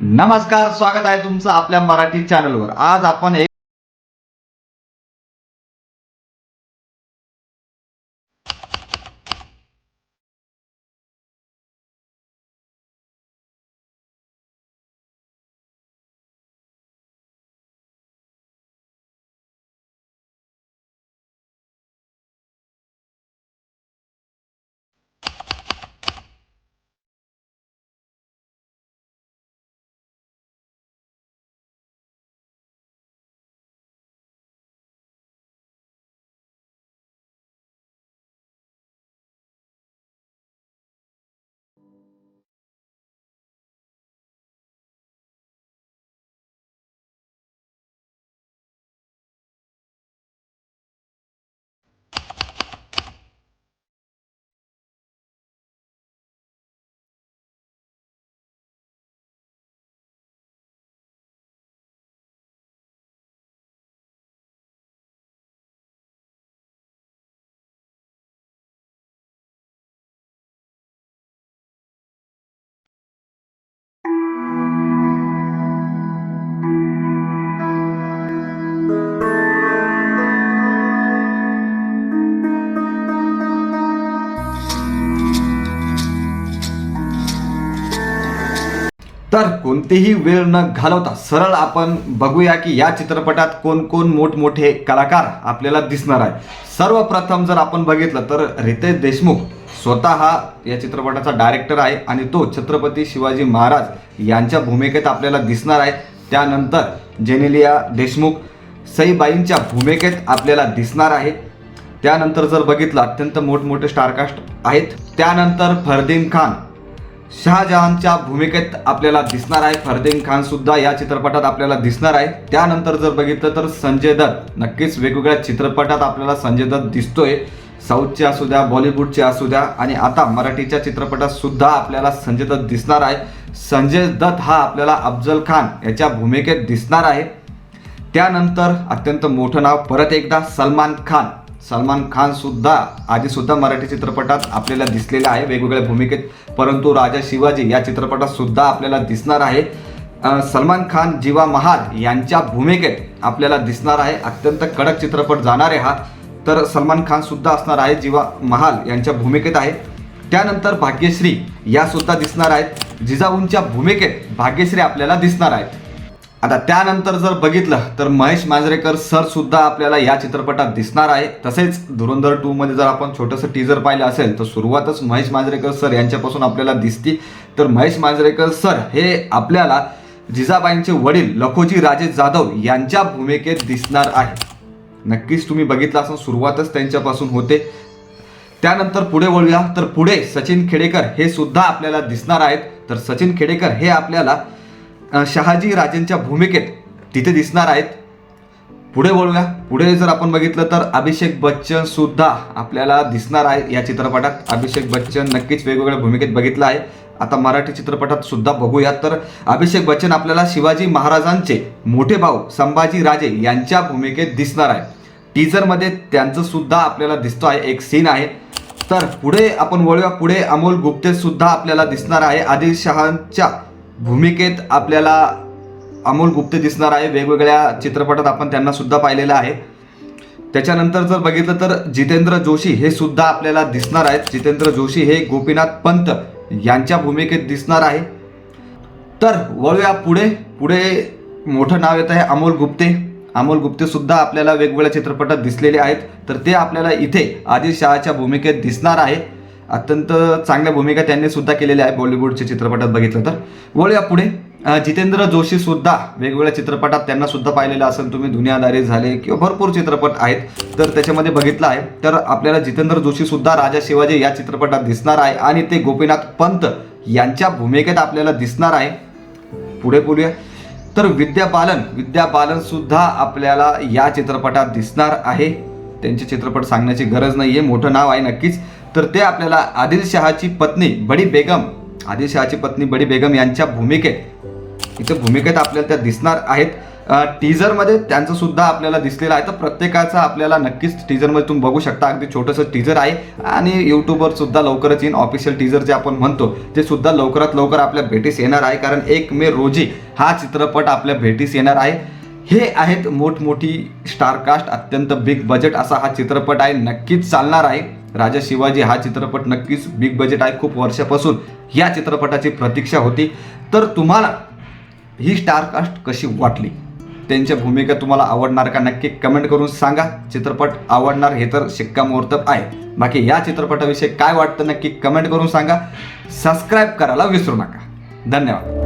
नमस्कार, स्वागत आहे तुमचं आपल्या मराठी चॅनलवर। आज आपण एक तर कोणतीही वेळ न घालवता सरळ आपण बघूया की या चित्रपटात कोण कोण मोठमोठे कलाकार आपल्याला दिसणार आहे। सर्वप्रथम जर आपण बघितलं तर रितेश देशमुख स्वतः हा या चित्रपटाचा डायरेक्टर आहे आणि तो छत्रपती शिवाजी महाराज यांच्या भूमिकेत आपल्याला दिसणार आहे। त्यानंतर जेनेलिया देशमुख सईबाईंच्या भूमिकेत आपल्याला दिसणार आहे। त्यानंतर जर बघितलं अत्यंत मोठमोठे स्टारकास्ट आहेत। त्यानंतर फरदीन खान शहाजहानच्या भूमिकेत आपल्याला दिसणार आहे। फरदीन खान सुद्धा या चित्रपटात आपल्याला दिसणार आहे। त्यानंतर जर बघितलं तर संजय दत्त, नक्कीच वेगवेगळ्या चित्रपटात आपल्याला संजय दत्त दिसतोय। साऊथचे असू द्या, बॉलिवूडचे असू द्या आणि आता मराठीच्या चित्रपटात सुद्धा आपल्याला संजय दत्त दिसणार आहे। संजय दत्त हा आपल्याला अफजल खान याच्या भूमिकेत दिसणार आहे। त्यानंतर अत्यंत मोठं नाव परत एकदा सलमान खान। सलमान खान सुद्धा आधी सुद्धा मराठी चित्रपटात आपल्याला दिसलेला आहे वेगवेगळ्या भूमिकेत, परंतु राजा शिवाजी या चित्रपटात सुद्धा आपल्याला दिसणार आहे। सलमान खान जीवा महाल यांच्या भूमिकेत आपल्याला दिसणार आहे। अत्यंत कडक चित्रपट जाणार आहे हा, तर सलमान खान सुद्धा असणार आहे, जीवा महाल यांच्या भूमिकेत आहे। त्यानंतर भाग्यश्री या सुद्धा दिसणार आहेत। जिजाऊंच्या भूमिकेत भाग्यश्री आपल्याला दिसणार आहेत। आता त्यानंतर जर बघितलं तर महेश मांजरेकर सर सुद्धा आपल्याला या चित्रपटात दिसणार आहे। तसेच धुरंधर 2 मध्ये जर आपण छोटंसं टीजर पाहिलं असेल तर सुरुवातच महेश मांजरेकर सर यांच्यापासून आपल्याला दिसती। तर महेश मांजरेकर सर हे आपल्याला जिजाबाईंचे वडील लखोजी राजे जाधव यांच्या भूमिकेत दिसणार आहे। नक्कीच तुम्ही बघितलं असं सुरुवातच त्यांच्यापासून होते। त्यानंतर पुढे वळूया तर पुढे सचिन खेडेकर हे सुद्धा आपल्याला दिसणार आहेत। तर सचिन खेडेकर हे आपल्याला शहाजी राजेंच्या भूमिकेत तिथे दिसणार आहेत। पुढे वळूया, पुढे जर आपण बघितलं तर अभिषेक बच्चन सुद्धा आपल्याला दिसणार आहे या चित्रपटात। अभिषेक बच्चन नक्कीच वेगवेगळ्या भूमिकेत बघितलं आहे। आता मराठी चित्रपटात सुद्धा बघूया तर अभिषेक बच्चन आपल्याला शिवाजी महाराजांचे मोठे भाऊ संभाजी राजे यांच्या भूमिकेत दिसणार आहे। टीजरमध्ये त्यांचं सुद्धा आपल्याला दिसतो आहे, एक सीन आहे। तर पुढे आपण वळूया, पुढे अमोल गुप्ते सुद्धा आपल्याला दिसणार आहे। आदिलशहाच्या भूमिकेत आपल्याला अमोल गुप्ते दिसणार आहे। वेगवेगळ्या चित्रपटात आपण त्यांना सुद्धा पाहिलेलं आहे। त्याच्यानंतर जर बघितलं तर जितेंद्र जोशी हे सुद्धा आपल्याला दिसणार आहेत। जितेंद्र जोशी हे गोपीनाथ पंत यांच्या भूमिकेत दिसणार आहे। तर वळूया पुढे, पुढे मोठं नाव येत आहे अमोल गुप्ते। अमोल गुप्ते सुद्धा आपल्याला वेगवेगळ्या चित्रपटात दिसलेले आहेत, तर ते आपल्याला इथे आदिलशहाच्या भूमिकेत दिसणार आहे। अत्यंत चांगल्या भूमिका त्यांनी सुद्धा केलेल्या आहे बॉलिवूडच्या चित्रपटात बघितलं तर। वळूया पुढे, जितेंद्र जोशी सुद्धा वेगवेगळ्या चित्रपटात त्यांना सुद्धा पाहिलेलं असेल तुम्ही, दुनियादारी झाले किंवा भरपूर चित्रपट आहेत, तर त्याच्यामध्ये बघितलं आहे। तर आपल्याला जितेंद्र जोशी सुद्धा राजा शिवाजी या चित्रपटात दिसणार आहे आणि ते गोपीनाथ पंत यांच्या भूमिकेत आपल्याला दिसणार आहे। पुढे बोलूया तर विद्या बालन सुद्धा आपल्याला या चित्रपटात दिसणार आहे। त्यांचे चित्रपट सांगण्याची गरज नाहीये, मोठं नाव आहे नक्कीच। तर ते आपल्याला आदिलशहाची पत्नी बडी बेगम यांच्या भूमिकेत इथं भूमिकेत आपल्याला त्या दिसणार आहेत. टीजरमध्ये त्यांचं सुद्धा आपल्याला दिसलेलं आहे. तर प्रत्येकाचा आपल्याला नक्कीच टीजरमध्ये तुम्ही बघू शकता. अगदी छोटंसं टीजर आहे आणि यूट्यूबवर सुद्धा लवकरच येईन. ऑफिशियल टीजर जे आपण म्हणतो ते सुद्धा लवकरात लवकर आपल्या भेटीस येणार आहे, कारण 1 मे रोजी हा चित्रपट आपल्या भेटीस येणार आहे. हे आहेत मोठमोठी स्टारकास्ट, अत्यंत बिग बजेट असा हा चित्रपट आहे. नक्कीच चालणार आहे. राजा शिवाजी हा चित्रपट नक्कीच बिग बजेट आहे. खूप वर्षापासून या चित्रपटाची प्रतीक्षा होती. तर तुम्हाला ही स्टारकास्ट कशी वाटली, त्यांच्या भूमिका तुम्हाला आवडणार का, नक्की कमेंट करून सांगा. चित्रपट आवडणार हे तर शिक्कामोर्तब आहे. बाकी या चित्रपटाविषयी काय वाटतं नक्की कमेंट करून सांगा. सबस्क्राईब करायला विसरू नका. धन्यवाद.